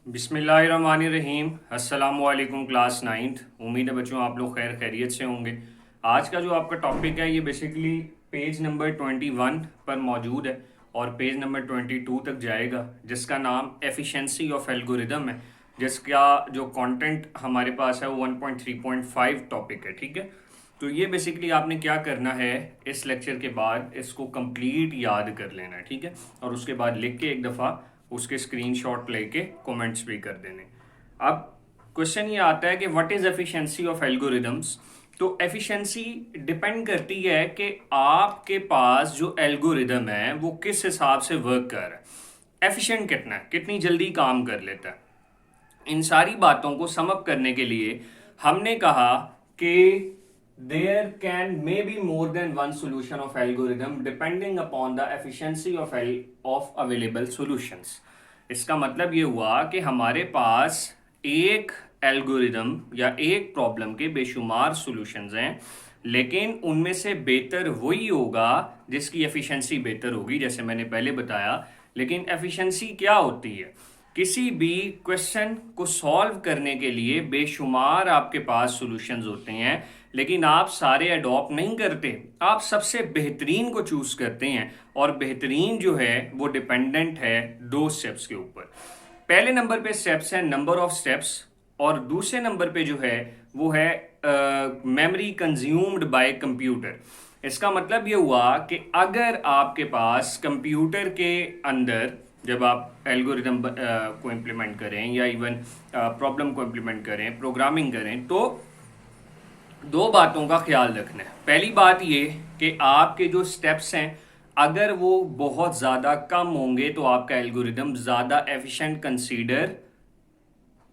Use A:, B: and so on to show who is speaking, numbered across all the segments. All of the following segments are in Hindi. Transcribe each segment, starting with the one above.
A: बिस्मिल्लाहिर्रहमानिर्रहीम। अस्सलामुअलैकुम क्लास नाइन्थ। उम्मीद है बच्चों आप लोग खैर खैरियत से होंगे। आज का जो आपका टॉपिक है ये बेसिकली पेज नंबर 21 पर मौजूद है और पेज नंबर 22 तक जाएगा, जिसका नाम एफिशिएंसी ऑफ एल्गोरिदम है, जिसका जो कंटेंट हमारे पास है वो 1.3.5 टॉपिक है। ठीक है, तो ये बेसिकली आपने क्या करना है, इस लेक्चर के बाद इसको कंप्लीट याद कर लेना है। ठीक है, और उसके बाद लिख के एक दफ़ा उसके स्क्रीनशॉट लेके कमेंट्स भी कर देने। अब क्वेश्चन ये आता है कि what is efficiency of algorithms. तो एफिशिएंसी डिपेंड करती है कि आपके पास जो एल्गोरिदम है वो किस हिसाब से वर्क कर रहा है, एफिशिएंट कितना है, कितनी जल्दी काम कर लेता है। इन सारी बातों को सम अप करने के लिए हमने कहा कि there can may be more than one solution of algorithm depending upon the efficiency of available solutions. इसका मतलब ये हुआ कि हमारे पास एक एल्गोरिदम या एक प्रॉब्लम के बेशुमार सॉल्यूशंस हैं, लेकिन उनमें से बेहतर वही होगा जिसकी एफिशिएंसी बेहतर होगी, जैसे मैंने पहले बताया। लेकिन एफिशिएंसी क्या होती है? किसी भी क्वेश्चन को सॉल्व करने के लिए बेशुमार आपके पास सॉल्यूशंस होते हैं, लेकिन आप सारे अडॉप्ट नहीं करते, आप सबसे बेहतरीन को चूज करते हैं। और बेहतरीन जो है वो डिपेंडेंट है दो स्टेप्स के ऊपर। पहले नंबर पे स्टेप्स है नंबर ऑफ स्टेप्स, और दूसरे नंबर पे जो है वो है मेमोरी कंज्यूम्ड बाय कंप्यूटर। इसका मतलब ये हुआ कि अगर आपके पास कंप्यूटर के अंदर जब आप एल्गोरिदम को इम्प्लीमेंट करें या इवन प्रॉब्लम को इम्प्लीमेंट करें, प्रोग्रामिंग करें, तो दो बातों का ख्याल रखना है। पहली बात ये कि आपके जो स्टेप्स हैं अगर वो बहुत ज़्यादा कम होंगे तो आपका एल्गोरिदम ज़्यादा एफिशिएंट कंसीडर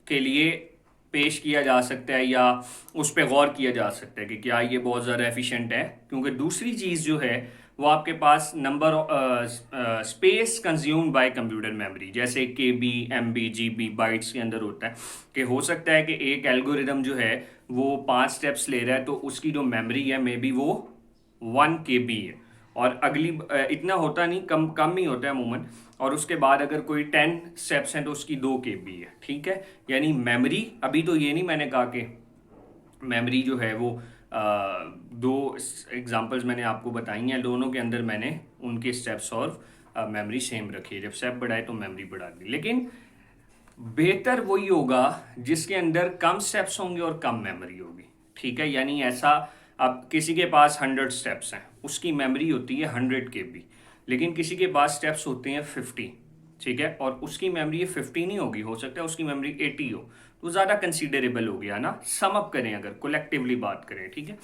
A: के लिए पेश किया जा सकता है या उस पर गौर किया जा सकता है कि क्या ये बहुत ज़्यादा एफिशिएंट है। क्योंकि दूसरी चीज़ जो है वो आपके पास number space consumed by computer memory, जैसे K B, M B, G B, bytes के अंदर होता है कि हो सकता है कि एक एल्गोरिदम जो है वो 5 स्टेप्स ले रहा है तो उसकी जो मेमोरी है मे बी वो 1 KB है, और अगली इतना होता नहीं, कम कम ही होता है अमूमन। और उसके बाद अगर कोई 10 स्टेप्स हैं तो उसकी 2 KB है। ठीक है, यानी मेमोरी, अभी तो ये नहीं मैंने कहा कि मेमोरी जो है वो दो एग्जांपल्स मैंने आपको बताई हैं, दोनों के अंदर मैंने उनके स्टेप्स और मेमोरी सेम रखी है। जब स्टेप बढ़ाए तो मेमोरी बढ़ा दी, लेकिन बेहतर वही होगा जिसके अंदर कम स्टेप्स होंगे और कम मेमोरी होगी। ठीक है, यानी ऐसा, अब किसी के पास 100 स्टेप्स हैं, उसकी मेमोरी होती है 100 KB, लेकिन किसी के पास स्टेप्स होते हैं 50। ठीक है, और उसकी मेमोरी 50 नहीं होगी, हो सकता है उसकी मेमोरी 80 हो, तो ज़्यादा कंसीडरेबल हो गया ना। सम अप करें अगर कोलेक्टिवली बात करें। ठीक है,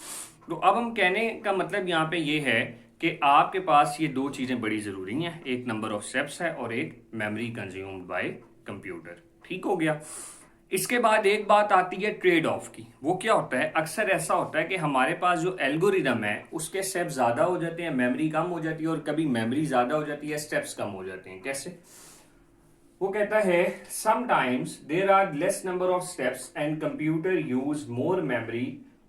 A: तो अब हम कहने का मतलब यहाँ पे ये है कि आपके पास ये दो चीज़ें बड़ी ज़रूरी हैं, एक नंबर ऑफ स्टेप्स है और एक मेमोरी कंज्यूम्ड बाय कंप्यूटर। ठीक हो गया। इसके बाद एक बात आती है ट्रेड ऑफ की। वो क्या होता है, अक्सर ऐसा होता है कि हमारे पास जो एल्गोरिदम है उसके स्टेप्स ज़्यादा हो जाते हैं, मेमोरी कम हो जाती है, और कभी मेमोरी ज़्यादा हो जाती है, स्टेप्स कम हो जाते हैं। कैसे? वो कहता है sometimes there are less number of steps and computer use more memory,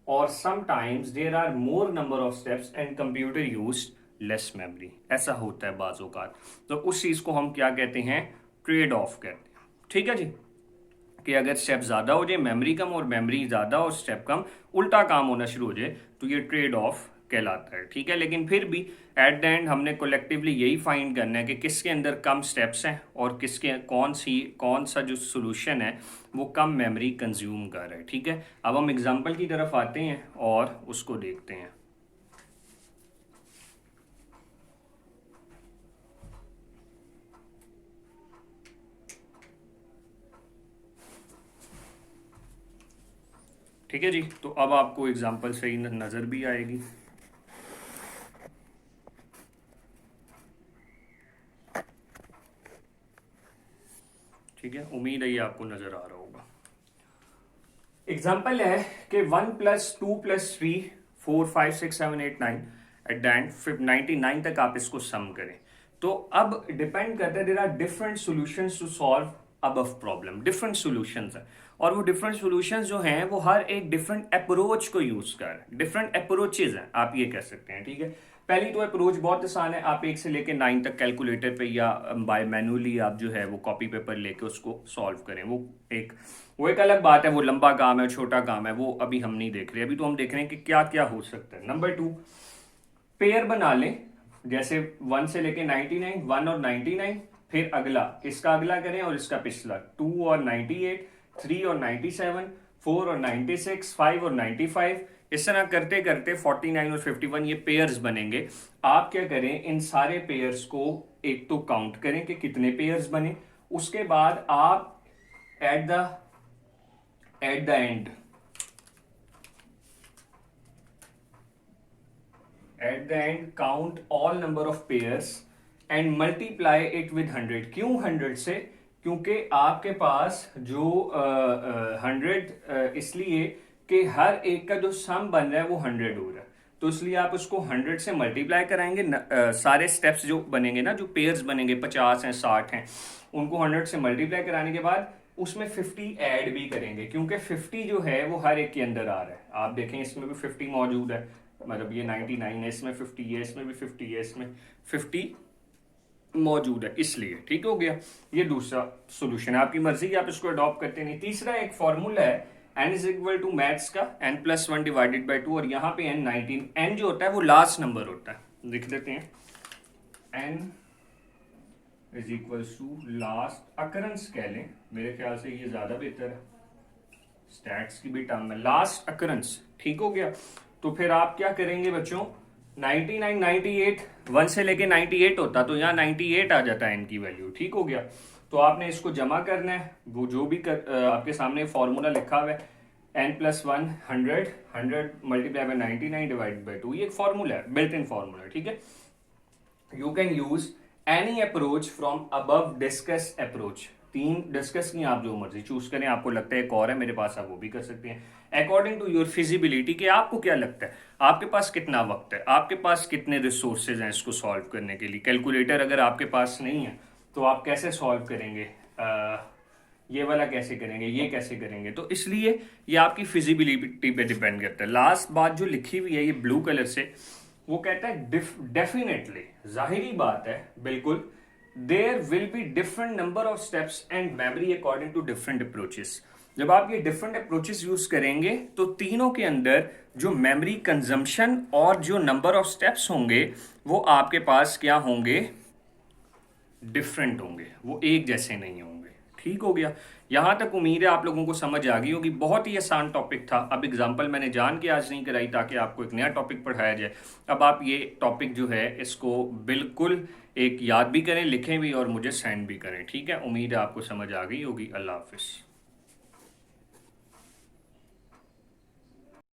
A: और sometimes there are more number of steps and computer use less memory. ऐसा होता है बाज़ औक़ात। तो उस चीज़ को हम क्या कहते हैं, ट्रेड ऑफ कहते हैं। ठीक है जी, कि अगर स्टेप ज़्यादा हो जाए, मेमोरी कम, और मेमोरी ज़्यादा और स्टेप कम, उल्टा काम होना शुरू हो जाए, तो ये ट्रेड ऑफ कहलाता है। ठीक है, लेकिन फिर भी एट द एंड हमने कोलेक्टिवली यही फाइंड करना है कि किसके अंदर कम स्टेप्स हैं और किसके कौन सा जो सोल्यूशन है वो कम मेमोरी कंज्यूम कर रहा है। ठीक है, अब हम एग्जांपल की तरफ आते हैं और उसको देखते हैं। ठीक है जी, तो अब आपको एग्जांपल सही नज़र भी आएगी। ठीक है, उम्मीद है ये आपको नजर आ रहा होगा। एग्जाम्पल है कि 1+2+3 4 5 6 7 8 9 एट द एंड 99 तक आप इसको सम करें। तो अब डिपेंड करता है, there are different solutions to solve above problem, different solutions हैं, और वो डिफरेंट सॉल्यूशंस जो हैं वो हर एक डिफरेंट अप्रोच को यूज कर, डिफरेंट अप्रोचेज हैं, आप ये कह सकते हैं। ठीक है, पहली तो अप्रोच बहुत आसान है, आप 1 से लेके 9 तक कैलकुलेटर पे या बाय मैनुअली आप जो है वो कॉपी पेपर लेके उसको सॉल्व करें। वो एक अलग बात है, वो लंबा काम है, छोटा काम है, वो अभी हम नहीं देख रहे। अभी तो हम देख रहे हैं कि क्या क्या हो सकता है। नंबर 2, पेयर बना लें, जैसे 1 से लेके 99, 1 और 99, फिर अगला इसका अगला करें और इसका पिछला, 2 और 98, 3 और 97, 4 और 96, 5 और 95। इस तरह करते करते 49 और 51 ये पेयर्स बनेंगे। आप क्या करें, इन सारे पेयर्स को एक तो काउंट करें कि कितने पेयर्स बने, उसके बाद आप at the end count all number of pairs and multiply it with 100। क्यों 100 से? क्योंकि आपके पास जो 100 इसलिए कि हर एक का जो सम बन रहा है वो 100 हो रहा है, तो इसलिए आप उसको 100 से मल्टीप्लाई कराएंगे। सारे स्टेप्स जो बनेंगे ना, जो पेयर्स बनेंगे 50 हैं 60 हैं, उनको 100 से मल्टीप्लाई कराने के बाद उसमें 50 ऐड भी करेंगे, क्योंकि 50 जो है वो हर एक के अंदर आ रहा है। आप देखें इसमें भी 50 मौजूद है, मतलब ये 99 है, इसमें 50 है, इसमें भी 50 है, इसमें 50 मौजूद है, इसलिए ठीक हो गया। ये दूसरा सोल्यूशन है, आपकी मर्जी की आप इसको अडॉप्ट करते नहीं। तीसरा एक फॉर्मूला है n is equal to maths का n+1 डिवाइडेड बाई 2, और यहाँ पे n 19, n जो होता है वो लास्ट नंबर होता है, लिख देते हैं n is equal to last occurrence कह लें, मेरे ख्याल से ये ज्यादा बेहतर है, स्टैट्स की भी टर्म में लास्ट अकरेंस, ठीक हो गया। तो फिर आप क्या करेंगे बच्चों, 99, 98, 1 से लेके 98 होता तो यहाँ 98 आ जाता है इनकी वैल्यू, ठीक हो गया। तो आपने इसको जमा करना है, वो जो भी आपके सामने फॉर्मूला लिखा हुआ है n+1 100, 100 multiply by 99 divided by 2, ये एक फॉर्मूला है, बिल्ट इन फॉर्मूला, ठीक है। You can use any approach from above discuss approach. 3 discuss की आप जो मर्जी चूज करें, आपको लगता है एक और है मेरे पास, आप वो भी कर सकते हैं अकॉर्डिंग टू योर फिजिबिलिटी, कि आपको क्या लगता है, आपके पास कितना वक्त है, आपके पास कितने रिसोर्सेज हैं इसको सॉल्व करने के लिए। कैलकुलेटर अगर आपके पास नहीं है तो आप कैसे सॉल्व करेंगे, ये वाला कैसे करेंगे, ये कैसे करेंगे, तो इसलिए ये आपकी फिजिबिलिटी पे डिपेंड करता है। लास्ट बात जो लिखी हुई है ये ब्लू कलर से, वो कहता है डेफिनेटली, जाहिरी बात है बिल्कुल, there will be different number of steps and memory according to different approaches. जब आप ये डिफरेंट अप्रोचेस यूज करेंगे तो तीनों के अंदर जो मेमोरी कंजम्पशन और जो नंबर ऑफ स्टेप्स होंगे वो आपके पास क्या होंगे, डिफरेंट होंगे, वो एक जैसे नहीं होंगे, ठीक हो गया। यहां तक उम्मीद है आप लोगों को समझ आ गई होगी, बहुत ही आसान टॉपिक था। अब एग्जांपल मैंने जान के आज नहीं कराई ताकि आपको एक नया टॉपिक पढ़ाया जाए। अब आप ये टॉपिक जो है इसको बिल्कुल एक याद भी करें, लिखें भी और मुझे सेंड भी करें, ठीक है। उम्मीद है आपको समझ आ गई होगी। अल्लाह हाफिज।